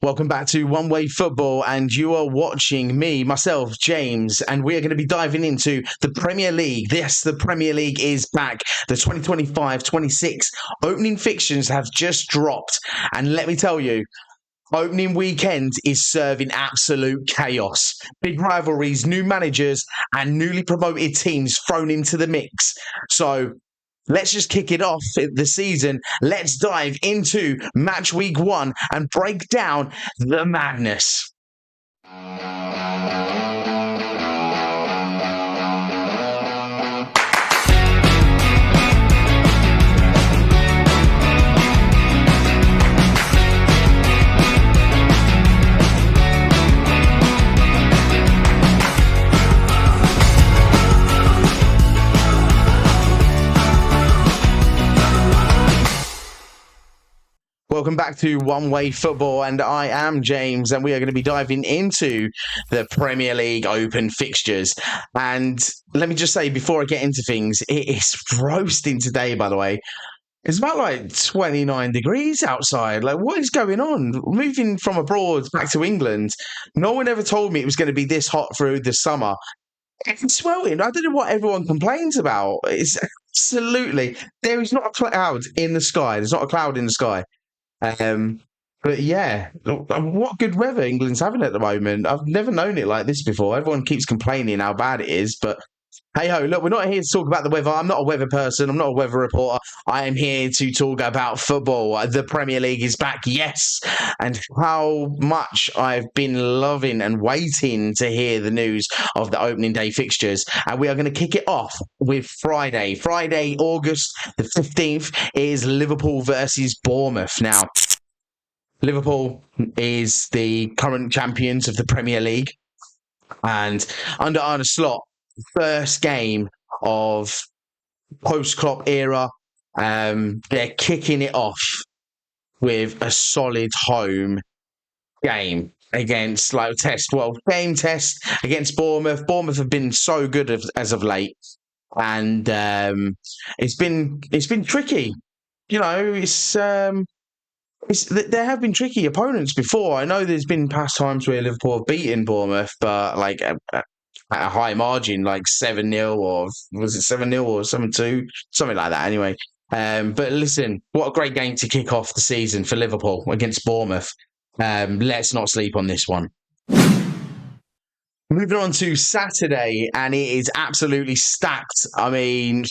Welcome back to One Way Football, and you are watching me, myself, James, and we are going to be diving into the Premier League. Yes, the Premier League is back. The 2025-26 opening fixtures have just dropped, and let me tell you, opening weekend is serving absolute chaos. Big rivalries, new managers, and newly promoted teams thrown into the mix. So let's just kick it off the season. Let's dive into match week 1 and break down the madness. Welcome back to One Way Football, and I am James, and we are going to be diving into the Premier League open fixtures. And let me just say, before I get into things, it is roasting today, by the way. It's about like 29 degrees outside. Like, what is going on? Moving from abroad back to England, no one ever told me it was going to be this hot through the summer. It's swelling. I don't know what everyone complains about. It's absolutely, there is not a cloud in the sky. There's not a cloud in the sky. But yeah, what good weather England's having at the moment. I've never known it like this before. Everyone keeps complaining how bad it is, but hey ho, look, we're not here to talk about the weather. I'm not a weather person. I'm not a weather reporter. I am here to talk about football. The Premier League is back, yes, and how much I've been loving and waiting to hear the news of the opening day fixtures. And we are going to kick it off with Friday. Friday, August the 15th is Liverpool versus Bournemouth. Now, Liverpool is the current champions of the Premier League, and under Arne Slot, first game of post-Klopp era, they're kicking it off with a solid home game against game test against Bournemouth. Bournemouth have been so good as of late, and it's been tricky. You know, there have been tricky opponents before. I know there's been past times where Liverpool have beaten Bournemouth, but like at a high margin, like 7-0, or was it 7-0 or 7-2? Something like that, anyway. But listen, what a great game to kick off the season for Liverpool against Bournemouth. Let's not sleep on this one. Moving on to Saturday, and it is absolutely stacked. I mean,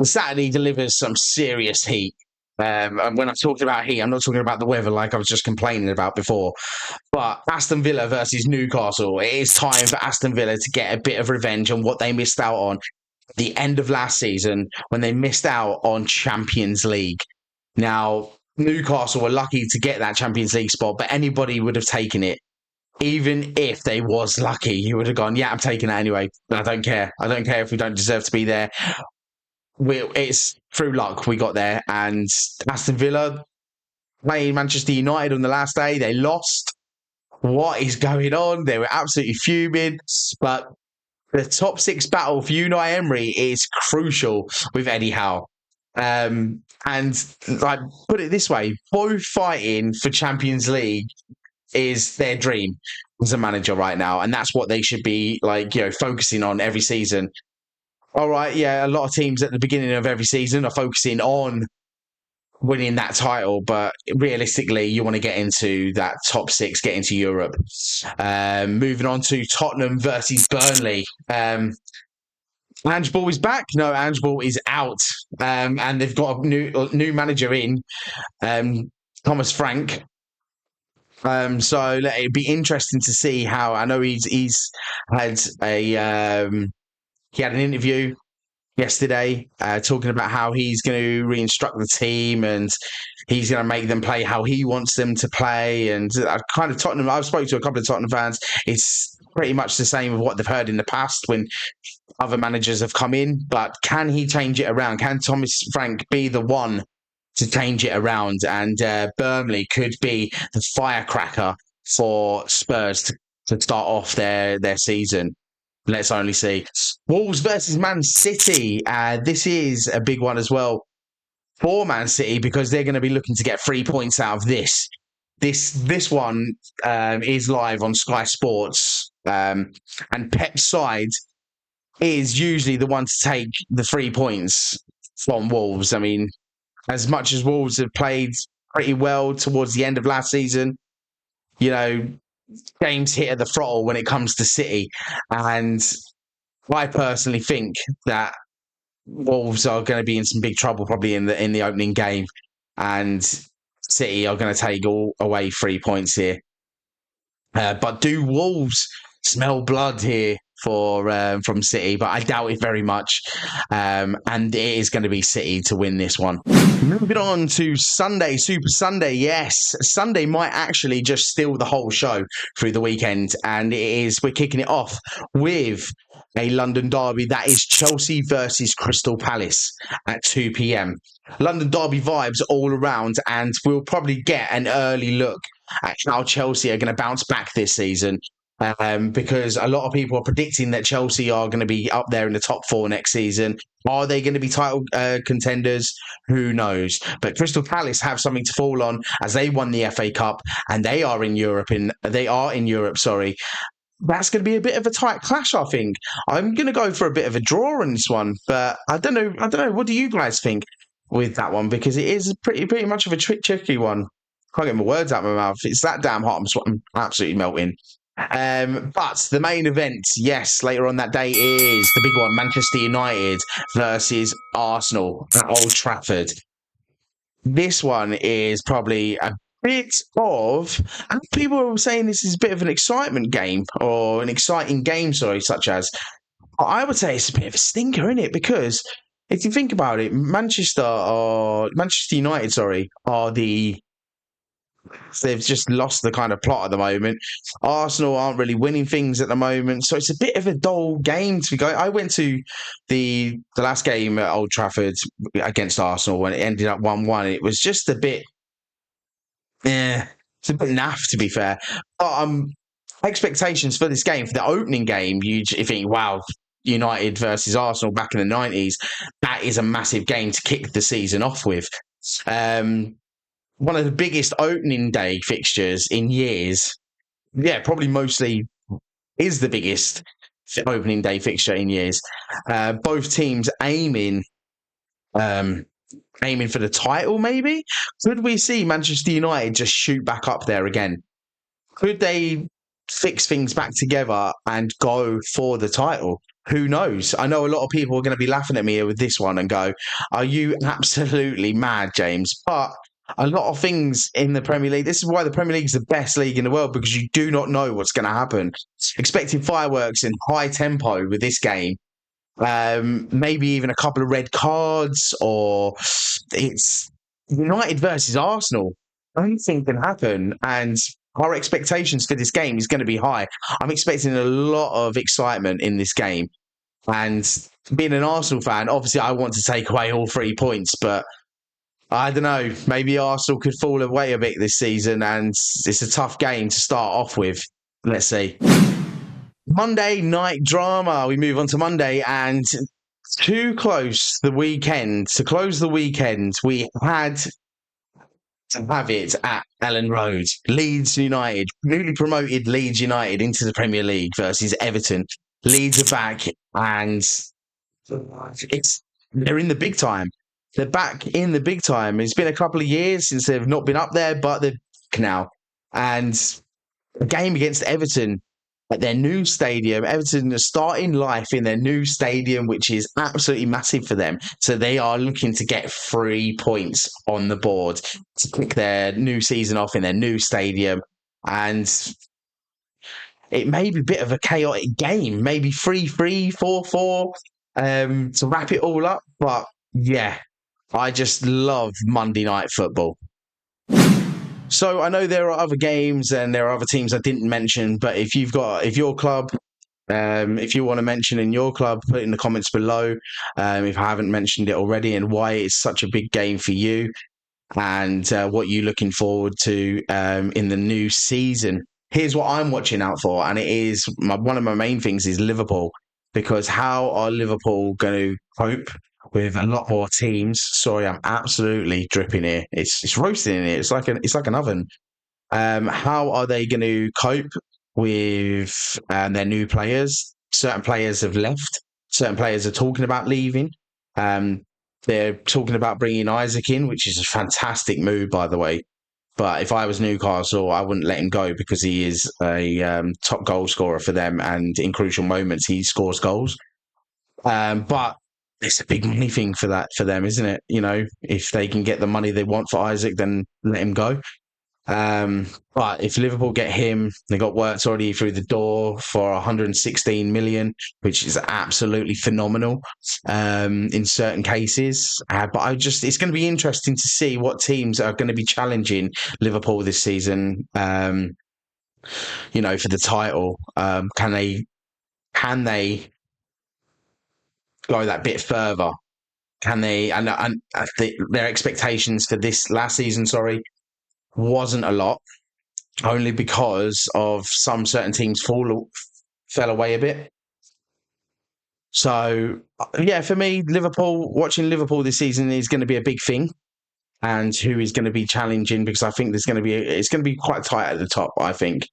Saturday delivers some serious heat. And when I'm talking about heat, I'm not talking about the weather like I was just complaining about before. But Aston Villa versus Newcastle. It is time for Aston Villa to get a bit of revenge on what they missed out on at the end of last season when they missed out on Champions League. Now, Newcastle were lucky to get that Champions League spot, but anybody would have taken it. Even if they was lucky, you would have gone, yeah, I'm taking it anyway. I don't care. I don't care if we don't deserve to be there. It's through luck we got there, and Aston Villa playing Manchester United on the last day, they lost. What is going on? They were absolutely fuming, but the top 6 battle for Unai Emery is crucial with Eddie Howe. And like, put it this way, both fighting for Champions League is their dream as a manager right now, and that's what they should be focusing on every season. All right, yeah, a lot of teams at the beginning of every season are focusing on winning that title, but realistically, you want to get into that top 6, get into Europe. Moving on to Tottenham versus Burnley. Ange Ball is back. No, Ange Ball is out, and they've got a new manager in, Thomas Frank. So it'd be interesting to see how. I know he's had he had an interview yesterday talking about how he's going to re-instruct the team and he's going to make them play how he wants them to play. And I've spoken to a couple of Tottenham fans. It's pretty much the same of what they've heard in the past when other managers have come in. But can he change it around? Can Thomas Frank be the one to change it around? And Burnley could be the firecracker for Spurs to start off their season. Let's only see. Wolves versus Man City. This is a big one as well for Man City because they're going to be looking to get 3 points out of this. This one is live on Sky Sports, and Pep's side is usually the one to take the 3 points from Wolves. I mean, as much as Wolves have played pretty well towards the end of last season, you know, games hit at the throttle when it comes to City. And I personally think that Wolves are going to be in some big trouble probably in the opening game, and City are going to take all away 3 points here. But do Wolves smell blood here for from City? But I doubt it very much. And it is going to be City to win this one. Moving on to Sunday, Super Sunday. Yes, Sunday might actually just steal the whole show through the weekend. And we're kicking it off with a London derby that is Chelsea versus Crystal Palace at 2 p.m. London derby vibes all around, and we'll probably get an early look at how Chelsea are going to bounce back this season. Because a lot of people are predicting that Chelsea are going to be up there in the top four next season. Are they going to be title contenders? Who knows? But Crystal Palace have something to fall on as they won the FA Cup and they are in Europe. Sorry. That's going to be a bit of a tight clash, I think. I'm going to go for a bit of a draw in this one, but I don't know. What do you guys think with that one? Because it is pretty much of a tricky one. Can't get my words out of my mouth. It's that damn hot. I'm absolutely melting. But the main event, yes, later on that day is the big one: Manchester United versus Arsenal at Old Trafford. This one is probably a bit of, and people are saying this is a bit of an excitement game or an exciting game, sorry, such as, I would say it's a bit of a stinker, isn't it? Because if you think about it, Manchester United, sorry, they've just lost the kind of plot at the moment. Arsenal aren't really winning things at the moment, so it's a bit of a dull game to be going. I went to the last game at Old Trafford against Arsenal when it ended up 1-1. It was just a bit, it's a bit naff to be fair. But expectations for this game, for the opening game, you think, wow, United versus Arsenal back in the 90s, that is a massive game to kick the season off with. One of the biggest opening day fixtures in years. Yeah, probably mostly is the biggest opening day fixture in years. Both teams aiming for the title, maybe? Could we see Manchester United just shoot back up there again? Could they fix things back together and go for the title? Who knows? I know a lot of people are going to be laughing at me with this one and go, are you absolutely mad, James? But a lot of things in the Premier League. This is why the Premier League is the best league in the world, because you do not know what's going to happen. Expecting fireworks and high tempo with this game. Maybe even a couple of red cards, or it's United versus Arsenal. Anything can happen, and our expectations for this game is going to be high. I'm expecting a lot of excitement in this game. And being an Arsenal fan, obviously I want to take away all 3 points, but I don't know. Maybe Arsenal could fall away a bit this season, and it's a tough game to start off with. Let's see. Monday night drama. We move on to Monday, and to close the weekend, we had to have it at Ellen Road. Leeds United, newly promoted Leeds United into the Premier League versus Everton. Leeds are back, and they're in the big time. They're back in the big time. It's been a couple of years since they've not been up there, but they're back now. And a game against Everton at their new stadium. Everton are starting life in their new stadium, which is absolutely massive for them. So they are looking to get 3 points on the board to kick their new season off in their new stadium. And it may be a bit of a chaotic game, maybe 3-3, 4-4 to wrap it all up. But yeah, I just love Monday night football. So I know there are other games and there are other teams I didn't mention, but if you want to mention in your club, put it in the comments below. If I haven't mentioned it already, and why it's such a big game for you, and what you're looking forward to in the new season. Here's what I'm watching out for, and it is one of my main things is Liverpool, because how are Liverpool going to cope with a lot more teams? Sorry, I'm absolutely dripping here. It's roasting in here. It's like an oven. How are they going to cope with their new players? Certain players have left. Certain players are talking about leaving. Um, they're talking about bringing Isaac in, which is a fantastic move, by the way. But if I was Newcastle, I wouldn't let him go because he is a top goal scorer for them, and in crucial moments he scores goals. But it's a big money thing for them, isn't it? You know, if they can get the money they want for Isaac, then let him go. But if Liverpool get him, they got works already through the door for 116 million, which is absolutely phenomenal in certain cases. But it's going to be interesting to see what teams are going to be challenging Liverpool this season. For the title, can they go that bit further? Can they? And their expectations for this last season, wasn't a lot. Only because of some certain teams fell away a bit. So, yeah, for me, watching Liverpool this season is going to be a big thing. And who is going to be challenging, because I think it's going to be quite tight at the top, I think.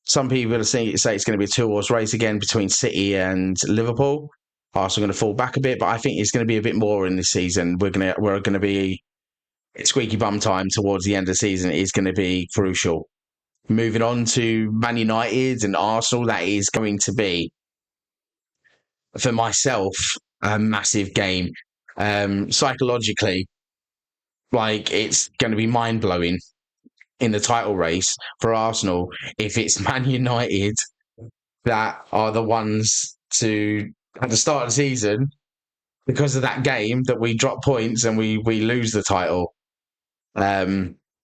Some people say it's going to be a two-horse race again between City and Liverpool. Arsenal going to fall back a bit, but I think it's going to be a bit more in this season. We're going to be squeaky bum time towards the end of the season is going to be crucial. Moving on to Man United and Arsenal, that is going to be, for myself, a massive game. Psychologically, it's going to be mind-blowing in the title race for Arsenal if it's Man United that are the ones to, at the start of the season, because of that game, that we drop points and we lose the title.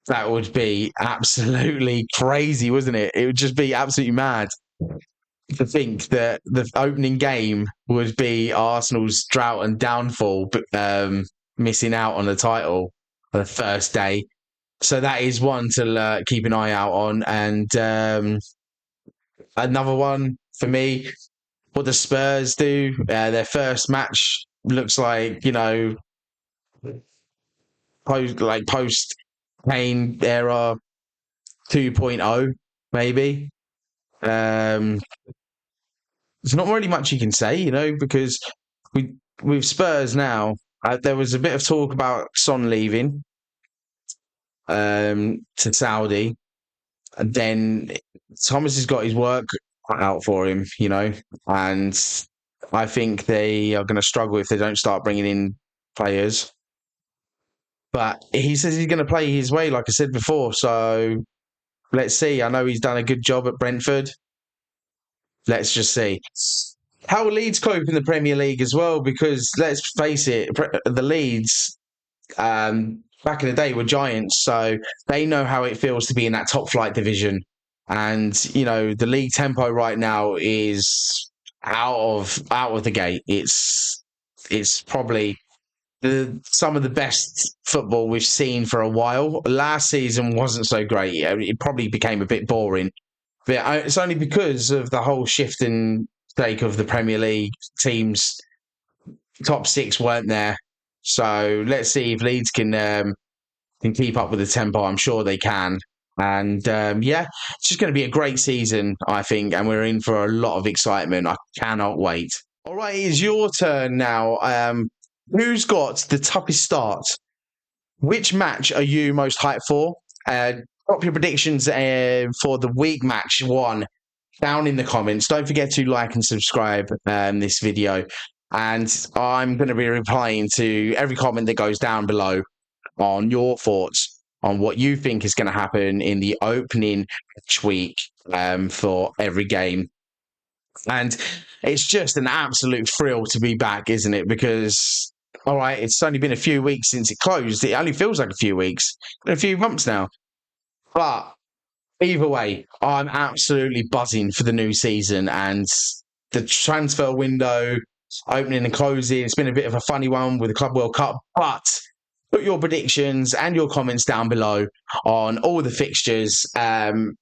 That would be absolutely crazy, wasn't it? It would just be absolutely mad to think that the opening game would be Arsenal's drought and downfall, missing out on the title on the first day. So that is one to keep an eye out on. And another one for me, what the Spurs do. Their first match looks like, post Kane era 2.0, maybe. There's not really much you can say, because with Spurs now, there was a bit of talk about Son leaving to Saudi, and then Thomas has got his work out for him, and I think they are going to struggle if they don't start bringing in players. But he says he's going to play his way, like I said before. So let's see. I know he's done a good job at Brentford. Let's just see. How will Leeds cope in the Premier League as well? Because let's face it, the Leeds back in the day were giants, so they know how it feels to be in that top flight division. And the league tempo right now is out of the gate. It's probably some of the best football we've seen for a while. Last season wasn't so great. It probably became a bit boring. But it's only because of the whole shift in stake of the Premier League teams. Top six weren't there. So let's see if Leeds can keep up with the tempo. I'm sure they can. And it's just going to be a great season, I think. And we're in for a lot of excitement. I cannot wait. All right, it's your turn now. Who's got the toughest start? Which match are you most hyped for? Drop your predictions for the week match one down in the comments. Don't forget to like and subscribe this video. And I'm going to be replying to every comment that goes down below on your thoughts on what you think is going to happen in the opening match week for every game. And it's just an absolute thrill to be back, isn't it? Because, all right, it's only been a few weeks since it closed. It only feels like a few weeks, a few months now. But either way, I'm absolutely buzzing for the new season, and the transfer window opening and closing. It's been a bit of a funny one with the Club World Cup, but put your predictions and your comments down below on all the fixtures. And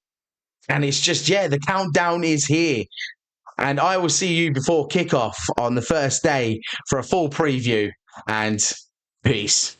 it's just, the countdown is here. And I will see you before kickoff on the first day for a full preview, and peace.